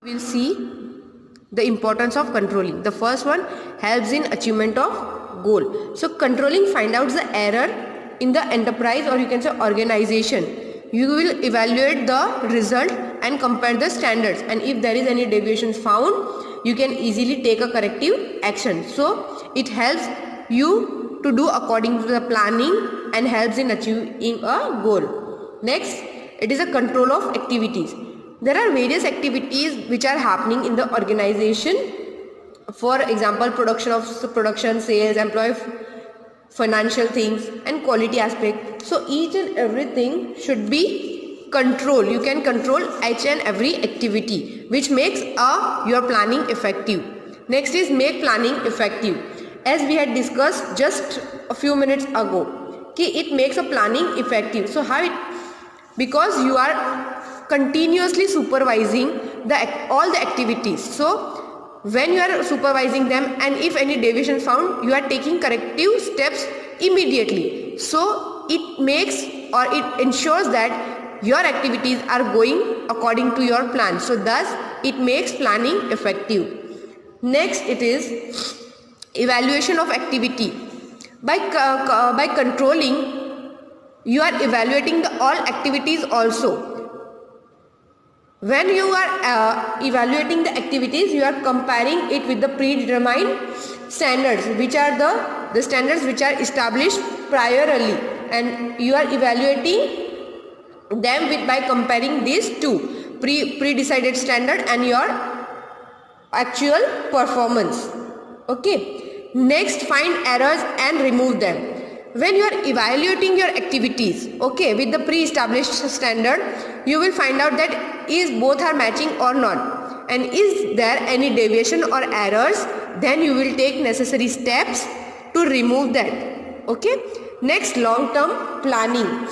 We'll see the importance of controlling. The first one helps in achievement of goal. So controlling find out the error in the enterprise, or you can say organization. You will evaluate the result and compare the standards, and if there is any deviations found, you can easily take a corrective action. So it helps you to do according to the planning and helps in achieving a goal. Next, it is a control of activities. There are various activities which are happening in the organization. For example, production, sales, employee, financial things, and quality aspect. So each and everything should be controlled. You can control each and every activity, which makes your planning effective. Next is make planning effective. As we had discussed just a few minutes ago, it makes a planning effective. So how it? Because you are continuously supervising all the activities. So when you are supervising them, and if any deviation found, you are taking corrective steps immediately. So it makes, or it ensures that your activities are going according to your plan. So thus it makes planning effective. Next, it is evaluation of activity. By controlling, you are evaluating all activities also. When you are evaluating the activities, you are comparing it with the predetermined standards, which are the standards which are established priorly, and you are evaluating them by comparing these two, pre-decided standard and your actual performance. Okay. Next, find errors and remove them. When you are evaluating your activities, okay, with the pre-established standard, you will find out that is both are matching or not, and is there any deviation or errors, then you will take necessary steps to remove that. Okay. Next, long-term planning.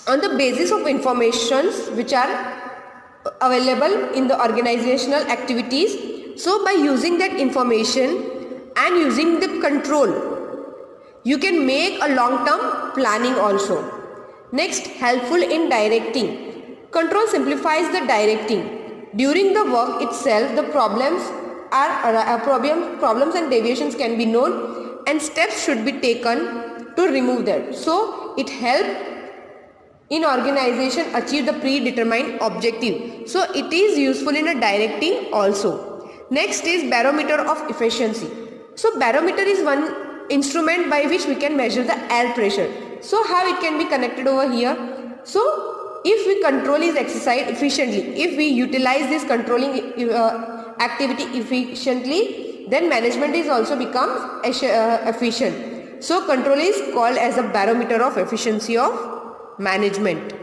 On the basis of informations which are available in the organizational activities, so by using that information and using the control, you can make a long-term planning also. Next, helpful in directing. Control simplifies the directing. During the work itself, the problems and deviations can be known, and steps should be taken to remove them. So it helps in organization achieve the predetermined objective. So it is useful in a directing also. Next is barometer of efficiency. So barometer is one instrument by which we can measure the air pressure. So how it can be connected over here? So if we control is exercised efficiently, if we utilize this controlling activity efficiently, then management is also becomes efficient. So control is called as a barometer of efficiency of management.